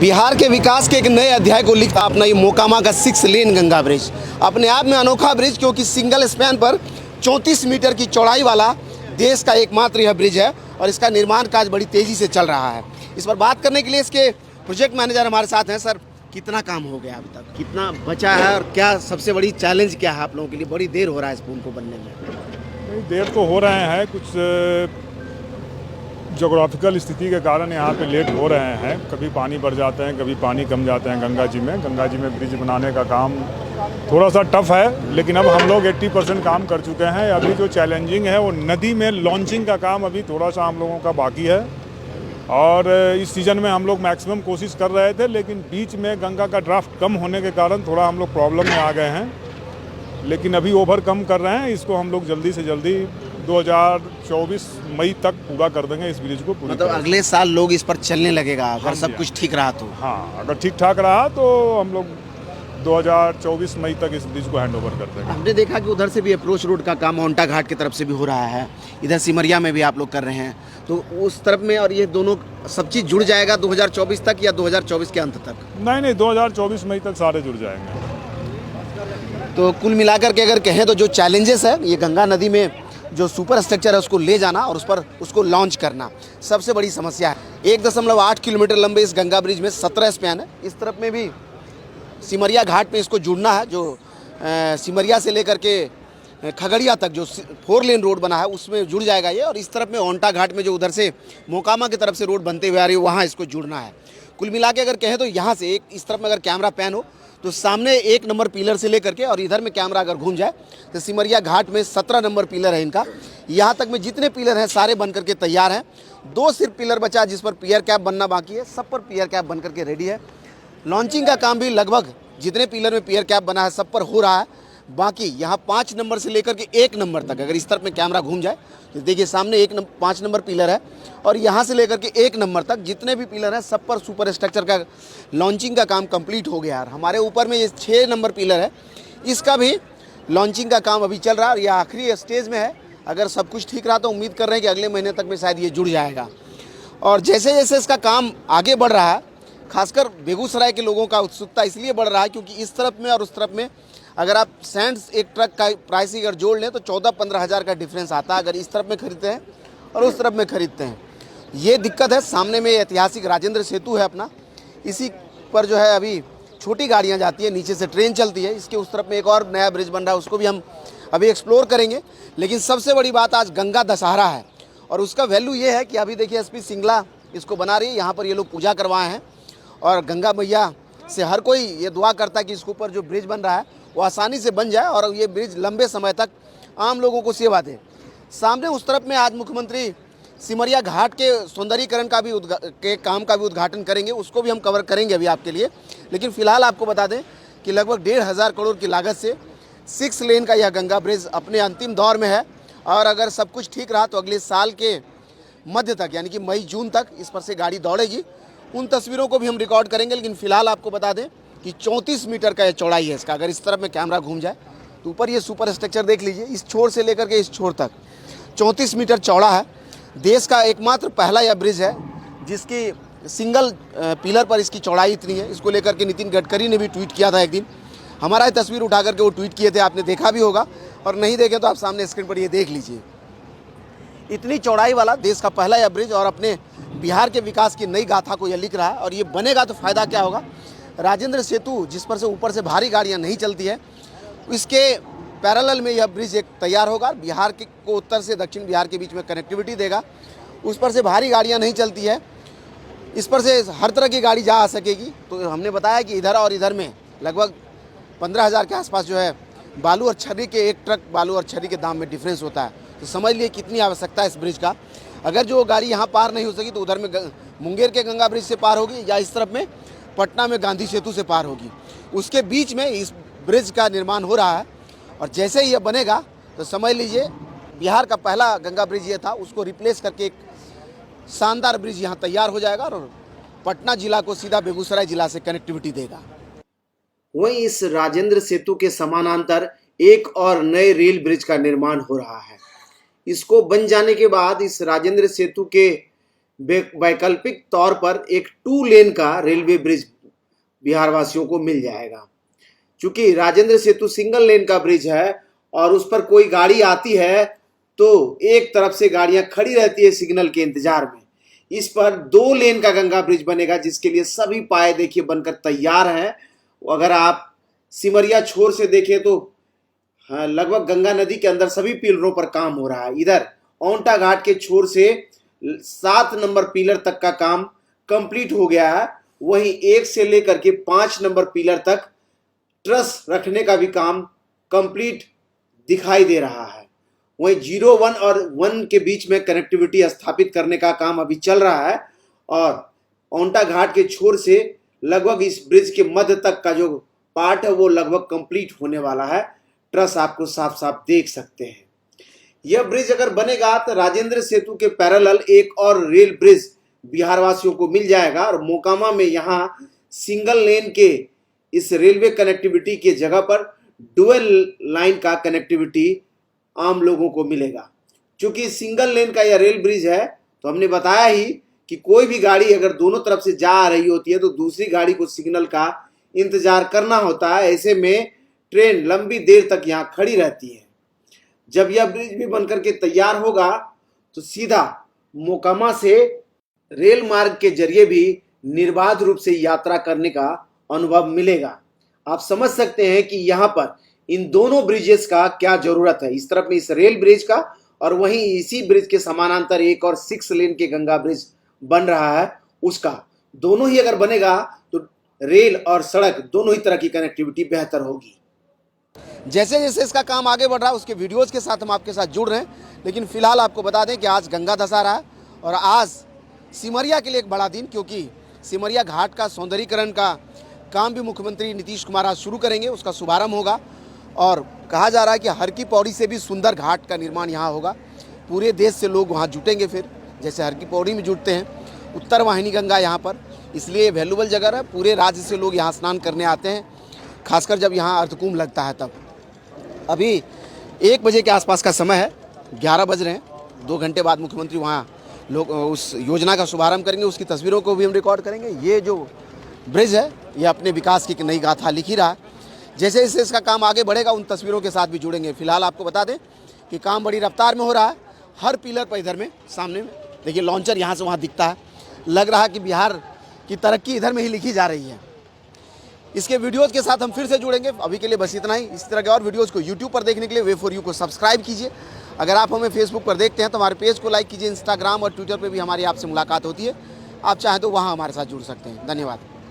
बिहार के विकास के एक नए अध्याय को लिखा अपना ये मोकामा का 6 लेन गंगा ब्रिज अपने आप में अनोखा ब्रिज, क्योंकि सिंगल स्पैन पर 34 मीटर की चौड़ाई वाला देश का एकमात्र यह ब्रिज है और इसका निर्माण कार्य बड़ी तेज़ी से चल रहा है। इस पर बात करने के लिए इसके प्रोजेक्ट मैनेजर हमारे साथ हैं। सर, कितना काम हो गया अभी तक, कितना बचा है और क्या सबसे बड़ी चैलेंज क्या है आप लोगों के लिए? बड़ी देर हो रहा है इस पुल को बनने में। नहीं, देर तो हो रहे हैं, कुछ जोग्राफिकल स्थिति के कारण यहाँ पे लेट हो रहे हैं। कभी पानी बढ़ जाते हैं, कभी पानी कम जाते हैं गंगा जी में ब्रिज बनाने का काम थोड़ा सा टफ है, लेकिन अब हम लोग 80% काम कर चुके हैं। अभी जो चैलेंजिंग है वो नदी में लॉन्चिंग का काम अभी थोड़ा सा हम लोगों का बाकी है और इस सीज़न में हम लोग मैक्सिमम कोशिश कर रहे थे, लेकिन बीच में गंगा का ड्राफ्ट कम होने के कारण थोड़ा हम लोग प्रॉब्लम में आ गए हैं, लेकिन अभी ओवरकम कर रहे हैं। इसको हम लोग जल्दी से जल्दी 2024 मई तक पूरा कर देंगे इस ब्रिज को। मतलब अगले साल लोग इस पर चलने लगेगा अगर सब कुछ ठीक रहा तो? हाँ, अगर ठीक ठाक रहा तो हम लोग 2024 मई तक इस ब्रिज को हैंड ओवर कर देंगे। हमने देखा कि उधर से भी अप्रोच रोड का काम ओंटा घाट की तरफ से भी हो रहा है, इधर सिमरिया में भी आप लोग कर रहे हैं, तो उस तरफ में और ये दोनों सब चीज़ जुड़ जाएगा 2024 तक या 2024 के अंत तक? नहीं, 2024 मई तक सारे जुड़ जाएंगे। तो कुल मिलाकर के अगर कहें तो जो चैलेंजेस है ये गंगा नदी में जो सुपर स्ट्रक्चर है उसको ले जाना और उस पर उसको लॉन्च करना सबसे बड़ी समस्या है। 1.8 किलोमीटर लंबे इस गंगा ब्रिज में 17 स्पैन है। इस तरफ में भी सिमरिया घाट में इसको जुड़ना है, जो सिमरिया से लेकर के खगड़िया तक जो 4 लेन रोड बना है उसमें जुड़ जाएगा ये, और इस तरफ में ओंटा घाट में जो उधर से मोकामा की तरफ से रोड बनते हुए आ रही है वहाँ इसको जुड़ना है। कुल मिला के अगर कहें तो यहाँ से एक इस तरफ में अगर कैमरा पैन हो तो सामने 1 नंबर पिलर से लेकर के और इधर में कैमरा अगर घूम जाए तो सिमरिया घाट में 17 नंबर पिलर है इनका। यहाँ तक में जितने पिलर हैं सारे बन करके तैयार हैं। 2 सिर्फ पिलर बचा जिस पर पियर कैप बनना बाकी है, सब पर पियर कैप बन करके रेडी है। लॉन्चिंग का काम भी लगभग जितने पिलर में पियर कैप बना है सब पर हो रहा है। बाकी यहाँ 5 नंबर से लेकर के 1 नंबर तक अगर इस तरफ में कैमरा घूम जाए तो देखिए सामने 5 नंबर पिलर है और यहाँ से लेकर के 1 नंबर तक जितने भी पिलर हैं सब पर सुपर स्ट्रक्चर का लॉन्चिंग का काम कंप्लीट हो गया है। हमारे ऊपर में ये 6 नंबर पिलर है, इसका भी लॉन्चिंग का काम अभी चल रहा है और ये आखिरी स्टेज में है। अगर सब कुछ ठीक रहा तो उम्मीद कर रहे हैं कि अगले महीने तक में शायद ये जुड़ जाएगा। और जैसे जैसे इसका काम आगे बढ़ रहा है, खासकर बेगूसराय के लोगों का उत्सुकता इसलिए बढ़ रहा है क्योंकि इस तरफ में और उस तरफ में अगर आप सैंड्स एक ट्रक का प्राइस अगर जोड़ लें तो 14-15 हज़ार का डिफरेंस आता है अगर इस तरफ में खरीदते हैं और उस तरफ में खरीदते हैं। ये दिक्कत है। सामने में ऐतिहासिक राजेंद्र सेतु है अपना, इसी पर जो है अभी छोटी गाड़ियाँ जाती है, नीचे से ट्रेन चलती है। इसके उस तरफ में एक और नया ब्रिज बन रहा है, उसको भी हम अभी एक्सप्लोर करेंगे। लेकिन सबसे बड़ी बात आज गंगा दशहरा है और उसका वैल्यू ये है कि अभी देखिए SP सिंगला इसको बना रही है, यहाँ पर ये लोग पूजा करवाए हैं और गंगा मैया से हर कोई ये दुआ करता है कि इसके ऊपर जो ब्रिज बन रहा है वो आसानी से बन जाए और ये ब्रिज लंबे समय तक आम लोगों को सेवा दे। सामने उस तरफ में आज मुख्यमंत्री सिमरिया घाट के सौंदर्यीकरण का भी काम का भी उद्घाटन करेंगे, उसको भी हम कवर करेंगे अभी आपके लिए। लेकिन फिलहाल आपको बता दें कि लगभग 1,500 करोड़ की लागत से 6 लेन का यह गंगा ब्रिज अपने अंतिम दौर में है और अगर सब कुछ ठीक रहा तो अगले साल के मध्य तक यानी कि मई-जून तक इस पर से गाड़ी दौड़ेगी। उन तस्वीरों को भी हम रिकॉर्ड करेंगे, लेकिन फिलहाल आपको बता दें कि 34 मीटर का ये चौड़ाई है इसका। अगर इस तरफ में कैमरा घूम जाए तो ऊपर ये सुपर स्ट्रक्चर देख लीजिए, इस छोर से लेकर के इस छोर तक 34 मीटर चौड़ा है। देश का एकमात्र पहला यह ब्रिज है जिसकी सिंगल पिलर पर इसकी चौड़ाई इतनी है। इसको लेकर के नितिन गडकरी ने भी ट्वीट किया था एक दिन, हमारा ये तस्वीर उठा करके वो ट्वीट किए थे, आपने देखा भी होगा और नहीं देखे तो आप सामने स्क्रीन पर ये देख लीजिए। इतनी चौड़ाई वाला देश का पहला यह ब्रिज और अपने बिहार के विकास की नई गाथा को यह लिख रहा है। और ये बनेगा तो फ़ायदा क्या होगा? राजेंद्र सेतु जिस पर से ऊपर से भारी गाड़ियां नहीं चलती है, इसके पैरेलल में यह ब्रिज एक तैयार होगा। बिहार के को उत्तर से दक्षिण बिहार के बीच में कनेक्टिविटी देगा। उस पर से भारी गाड़ियां नहीं चलती है, इस पर से हर तरह की गाड़ी जा आ सकेगी। तो हमने बताया कि इधर और इधर में लगभग 15,000 के आसपास जो है बालू और छर्री के, एक ट्रक बालू और छर्री के दाम में डिफरेंस होता है। तो समझ लिए कितनी आवश्यकता है इस ब्रिज का। अगर जो गाड़ी यहाँ पार नहीं हो सकी तो उधर में मुंगेर के गंगा ब्रिज से पार होगी या इस तरफ में पटना में गांधी सेतु से पार होगी। उसके बीच में इस ब्रिज का निर्माण हो रहा है और जैसे ही यह बनेगा तो समझ लीजिए बिहार का पहला गंगा ब्रिज ये था, उसको रिप्लेस करके एक शानदार ब्रिज यहाँ तैयार हो जाएगा और पटना जिला को सीधा बेगूसराय जिला से कनेक्टिविटी देगा। वहीं इस राजेंद्र सेतु के समानांतर एक और नए रेल ब्रिज का निर्माण हो रहा है। इसको बन जाने के बाद इस राजेंद्र सेतु के वैकल्पिक तौर पर एक 2 लेन का रेलवे ब्रिज बिहार वासियों को मिल जाएगा। चूंकि राजेंद्र सेतु सिंगल लेन का ब्रिज है और उस पर कोई गाड़ी आती है तो एक तरफ से गाड़ियां खड़ी रहती है सिग्नल के इंतजार में। इस पर 2 लेन का गंगा ब्रिज बनेगा, जिसके लिए सभी पाए देखिए बनकर तैयार हैं। अगर आप सिमरिया छोर से देखें तो लगभग गंगा नदी के अंदर सभी पिलरों पर काम हो रहा है। इधर औंटा घाट के छोर से 7 नंबर पिलर तक का काम कंप्लीट हो गया है। वहीं 1 से लेकर के 5 नंबर पिलर तक ट्रस रखने का भी काम कंप्लीट दिखाई दे रहा है। वहीं 0, 1 और 1 के बीच में कनेक्टिविटी स्थापित करने का काम अभी चल रहा है और औंटा घाट के छोर से लगभग इस ब्रिज के मध्य तक का जो पार्ट है वो लगभग कंप्लीट होने वाला है। ट्रस आपको साफ साफ देख सकते हैं। यह ब्रिज अगर बनेगा तो राजेंद्र सेतु के पैरेलल एक और रेल ब्रिज बिहार वासियों को मिल जाएगा और मोकामा में यहाँ सिंगल लेन के इस रेलवे कनेक्टिविटी के जगह पर डुअल लाइन का कनेक्टिविटी आम लोगों को मिलेगा। क्योंकि सिंगल लेन का यह रेल ब्रिज है तो हमने बताया ही कि कोई भी गाड़ी अगर दोनों तरफ से जा रही होती है तो दूसरी गाड़ी को सिग्नल का इंतजार करना होता है। ऐसे में ट्रेन लंबी देर तक यहाँ खड़ी रहती है। जब यह ब्रिज भी बनकर के तैयार होगा तो सीधा मोकामा से रेल मार्ग के जरिए भी निर्बाध रूप से यात्रा करने का अनुभव मिलेगा। आप समझ सकते हैं कि यहाँ पर इन दोनों ब्रिजेस का क्या जरूरत है। इस तरफ में इस रेल ब्रिज का और वहीं इसी ब्रिज के समानांतर एक और 6 लेन के गंगा ब्रिज बन रहा है उसका। दोनों ही अगर बनेगा तो रेल और सड़क दोनों ही तरह की कनेक्टिविटी बेहतर होगी। जैसे जैसे इसका काम आगे बढ़ रहा है उसके वीडियोस के साथ हम आपके साथ जुड़ रहे हैं। लेकिन फिलहाल आपको बता दें कि आज गंगा दशहरा है और आज सिमरिया के लिए एक बड़ा दिन, क्योंकि सिमरिया घाट का सौंदर्यीकरण का काम भी मुख्यमंत्री नीतीश कुमार आज शुरू करेंगे। उसका शुभारंभ होगा और कहा जा रहा है कि हर की पौड़ी से भी सुंदर घाट का निर्माण यहाँ होगा। पूरे देश से लोग वहाँ जुटेंगे, फिर जैसे हर की पौड़ी में जुटते हैं। उत्तर वाहिनी गंगा यहाँ पर, इसलिए वैल्यूबल जगह है। पूरे राज्य से लोग यहाँ स्नान करने आते हैं, खासकर जब यहाँ अर्धकुंभ लगता है तब। अभी 1 बजे के आसपास का समय है, 11 बज रहे हैं। 2 घंटे बाद मुख्यमंत्री वहाँ लोग उस योजना का शुभारंभ करेंगे। उसकी तस्वीरों को भी हम रिकॉर्ड करेंगे। ये जो ब्रिज है ये अपने विकास की एक नई गाथा लिख ही रहा है। जैसे जैसे इसका काम आगे बढ़ेगा उन तस्वीरों के साथ भी जुड़ेंगे। फिलहाल आपको बता दें कि काम बड़ी रफ्तार में हो रहा है। हर पिलर पर इधर में सामने में देखिए लॉन्चर यहाँ से वहाँ दिखता है। लग रहा है कि बिहार की तरक्की इधर में ही लिखी जा रही है। इसके वीडियोज़ के साथ हम फिर से जुड़ेंगे। अभी के लिए बस इतना ही। इस तरह के और वीडियोज़ को यूट्यूब पर देखने के लिए वे4यू को सब्सक्राइब कीजिए। अगर आप हमें फेसबुक पर देखते हैं तो हमारे पेज को लाइक कीजिए। इंस्टाग्राम और ट्विटर पर भी हमारी आपसे मुलाकात होती है। आप चाहें तो वहाँ हमारे साथ जुड़ सकते हैं। धन्यवाद।